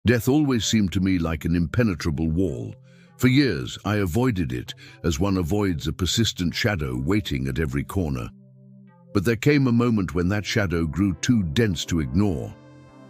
Death always seemed to me like an impenetrable wall. For years, I avoided it as one avoids a persistent shadow waiting at every corner. But there came a moment when that shadow grew too dense to ignore.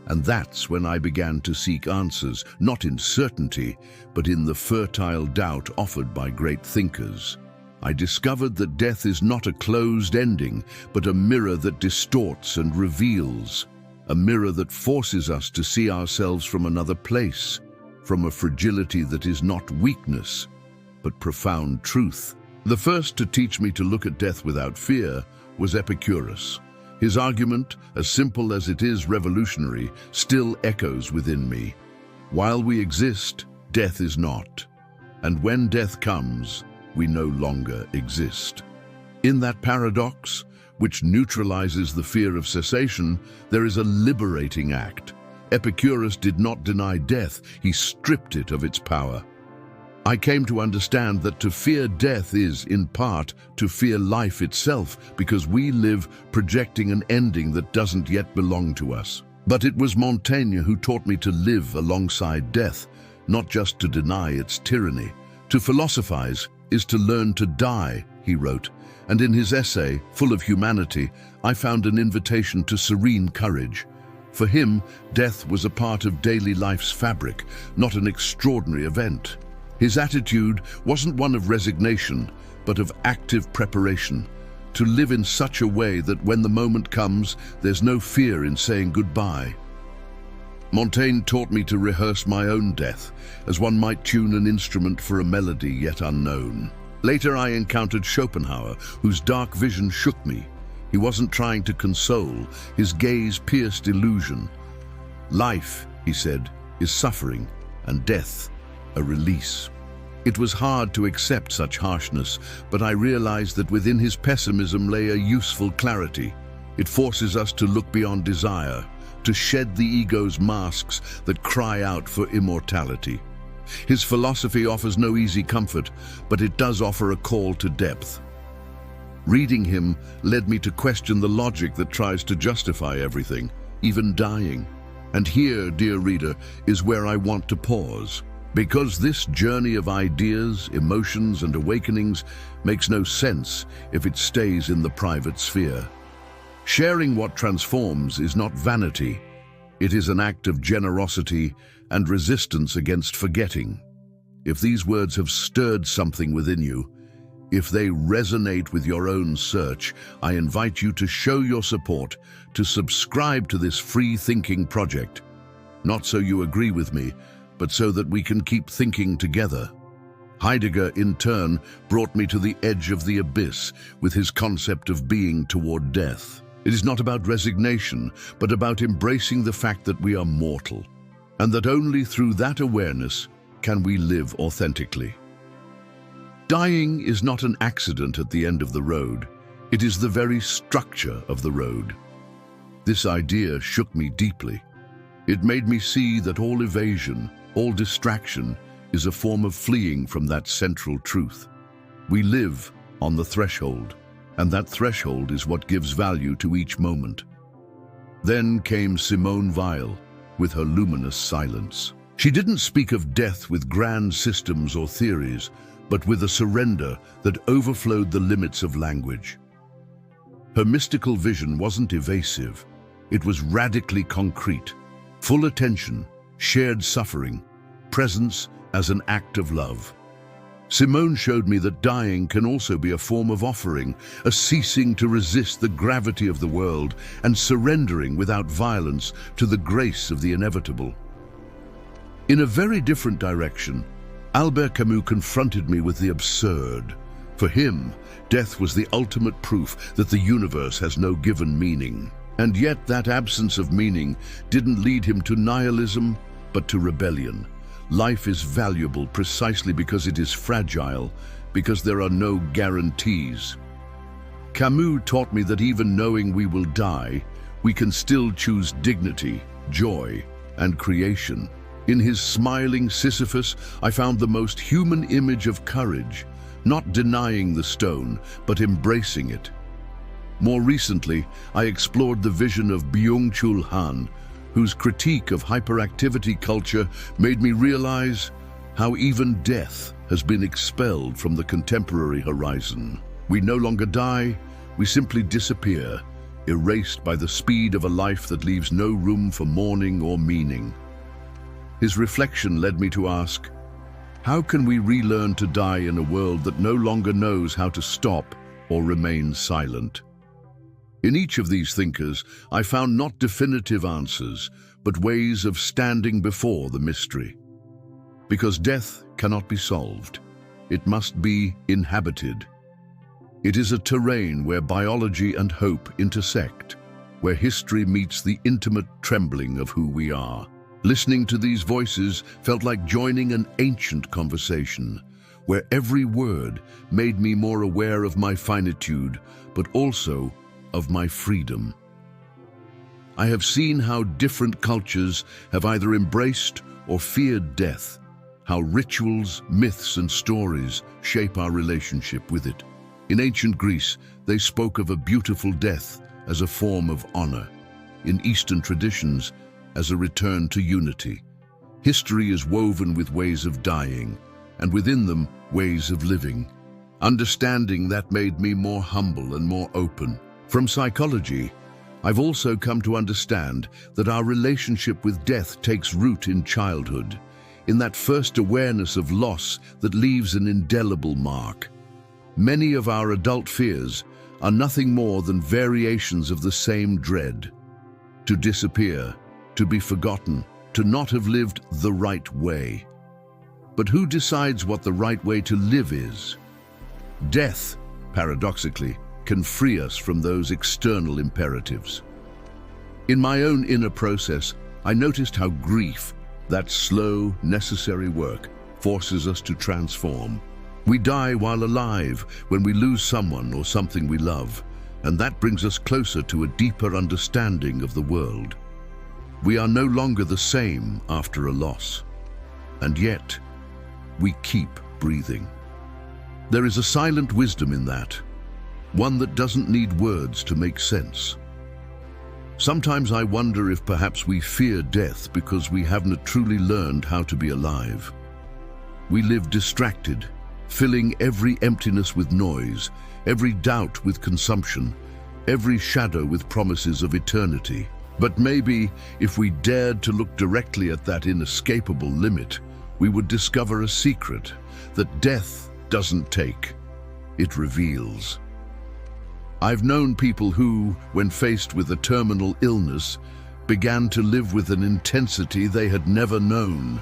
And that's when I began to seek answers, not in certainty, but in the fertile doubt offered by great thinkers. I discovered that death is not a closed ending, but a mirror that distorts and reveals. A mirror that forces us to see ourselves from another place, from a fragility that is not weakness, but profound truth. The first to teach me to look at death without fear was Epicurus. His argument, as simple as it is revolutionary, still echoes within me. While we exist, death is not. And when death comes, we no longer exist. In that paradox, which neutralizes the fear of cessation, there is a liberating act. Epicurus did not deny death, he stripped it of its power. I came to understand that to fear death is, in part, to fear life itself, because we live projecting an ending that doesn't yet belong to us. But it was Montaigne who taught me to live alongside death, not just to deny its tyranny. To philosophize is to learn to die, he wrote, and in his essay, Full of Humanity, I found an invitation to serene courage. For him, death was a part of daily life's fabric, not an extraordinary event. His attitude wasn't one of resignation, but of active preparation, to live in such a way that when the moment comes, there's no fear in saying goodbye. Montaigne taught me to rehearse my own death, as one might tune an instrument for a melody yet unknown. Later I encountered Schopenhauer, whose dark vision shook me. He wasn't trying to console, his gaze pierced illusion. Life, he said, is suffering, and death, a release. It was hard to accept such harshness, but I realized that within his pessimism lay a useful clarity. It forces us to look beyond desire, to shed the ego's masks that cry out for immortality. His philosophy offers no easy comfort, but it does offer a call to depth. Reading him led me to question the logic that tries to justify everything, even dying. And here, dear reader, is where I want to pause. Because this journey of ideas, emotions, and awakenings makes no sense if it stays in the private sphere. Sharing what transforms is not vanity. It is an act of generosity and resistance against forgetting. If these words have stirred something within you, if they resonate with your own search, I invite you to show your support, to subscribe to this free thinking project. Not so you agree with me, but so that we can keep thinking together. Heidegger, in turn, brought me to the edge of the abyss with his concept of being toward death. It is not about resignation, but about embracing the fact that we are mortal, and that only through that awareness can we live authentically. Dying is not an accident at the end of the road. It is the very structure of the road. This idea shook me deeply. It made me see that all evasion, all distraction, is a form of fleeing from that central truth. We live on the threshold, and that threshold is what gives value to each moment. Then came Simone Weil, with her luminous silence. She didn't speak of death with grand systems or theories, but with a surrender that overflowed the limits of language. Her mystical vision wasn't evasive, it was radically concrete. Full attention, shared suffering, presence as an act of love. Simone showed me that dying can also be a form of offering, a ceasing to resist the gravity of the world and surrendering without violence to the grace of the inevitable. In a very different direction, Albert Camus confronted me with the absurd. For him, death was the ultimate proof that the universe has no given meaning. And yet that absence of meaning didn't lead him to nihilism, but to rebellion. Life is valuable precisely because it is fragile, because there are no guarantees. Camus taught me that even knowing we will die, we can still choose dignity, joy, and creation. In his smiling Sisyphus, I found the most human image of courage, not denying the stone, but embracing it. More recently, I explored the vision of Byung-Chul Han, whose critique of hyperactivity culture made me realize how even death has been expelled from the contemporary horizon. We no longer die, we simply disappear, erased by the speed of a life that leaves no room for mourning or meaning. His reflection led me to ask, how can we relearn to die in a world that no longer knows how to stop or remain silent? In each of these thinkers, I found not definitive answers, but ways of standing before the mystery. Because death cannot be solved, it must be inhabited. It is a terrain where biology and hope intersect, where history meets the intimate trembling of who we are. Listening to these voices felt like joining an ancient conversation, where every word made me more aware of my finitude, but also of my freedom. I have seen how different cultures have either embraced or feared death, how rituals, myths, and stories shape our relationship with it. In ancient Greece, they spoke of a beautiful death as a form of honor. In Eastern traditions, as a return to unity. History is woven with ways of dying, and within them, ways of living. Understanding that made me more humble and more open. From psychology, I've also come to understand that our relationship with death takes root in childhood, in that first awareness of loss that leaves an indelible mark. Many of our adult fears are nothing more than variations of the same dread. To disappear, to be forgotten, to not have lived the right way. But who decides what the right way to live is? Death, paradoxically, can free us from those external imperatives. In my own inner process, I noticed how grief, that slow, necessary work, forces us to transform. We die while alive when we lose someone or something we love, and that brings us closer to a deeper understanding of the world. We are no longer the same after a loss, and yet we keep breathing. There is a silent wisdom in that, one that doesn't need words to make sense. Sometimes I wonder if perhaps we fear death because we haven't truly learned how to be alive. We live distracted, filling every emptiness with noise, every doubt with consumption, every shadow with promises of eternity. But maybe, if we dared to look directly at that inescapable limit, we would discover a secret that death doesn't take, it reveals. I've known people who, when faced with a terminal illness, began to live with an intensity they had never known.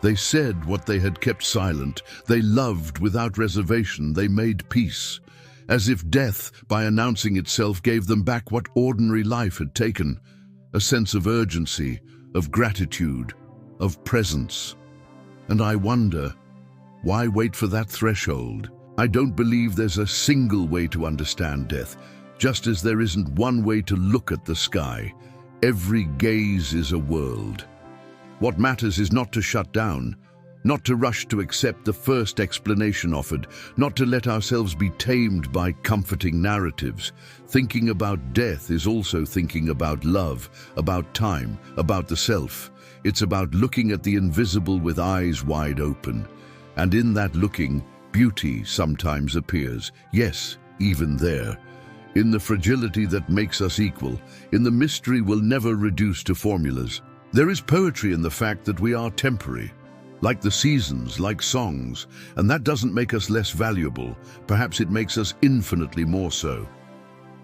They said what they had kept silent. They loved without reservation. They made peace, as if death, by announcing itself, gave them back what ordinary life had taken, a sense of urgency, of gratitude, of presence. And I wonder, why wait for that threshold? I don't believe there's a single way to understand death, just as there isn't one way to look at the sky. Every gaze is a world. What matters is not to shut down, not to rush to accept the first explanation offered, not to let ourselves be tamed by comforting narratives. Thinking about death is also thinking about love, about time, about the self. It's about looking at the invisible with eyes wide open. And in that looking, beauty sometimes appears. Yes, even there. In the fragility that makes us equal, in the mystery we'll never reduce to formulas. There is poetry in the fact that we are temporary, like the seasons, like songs, and that doesn't make us less valuable. Perhaps it makes us infinitely more so.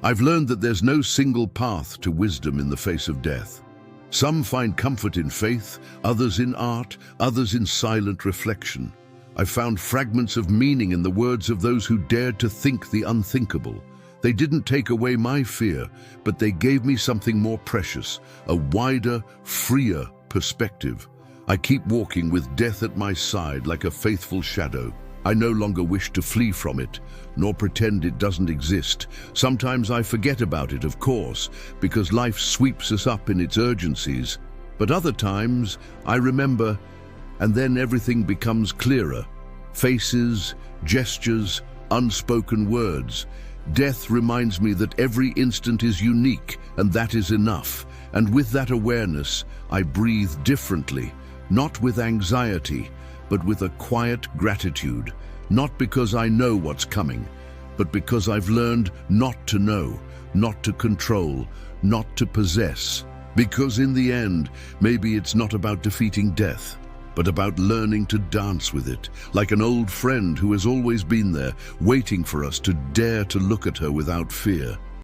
I've learned that there's no single path to wisdom in the face of death. Some find comfort in faith, others in art, others in silent reflection. I've found fragments of meaning in the words of those who dared to think the unthinkable. They didn't take away my fear, but they gave me something more precious, a wider, freer perspective. I keep walking with death at my side like a faithful shadow. I no longer wish to flee from it, nor pretend it doesn't exist. Sometimes I forget about it, of course, because life sweeps us up in its urgencies. But other times, I remember, and then everything becomes clearer. Faces, gestures, unspoken words. Death reminds me that every instant is unique, and that is enough. And with that awareness, I breathe differently, not with anxiety, but with a quiet gratitude, not because I know what's coming, but because I've learned not to know, not to control, not to possess. Because in the end, maybe it's not about defeating death, but about learning to dance with it, like an old friend who has always been there, waiting for us to dare to look at her without fear.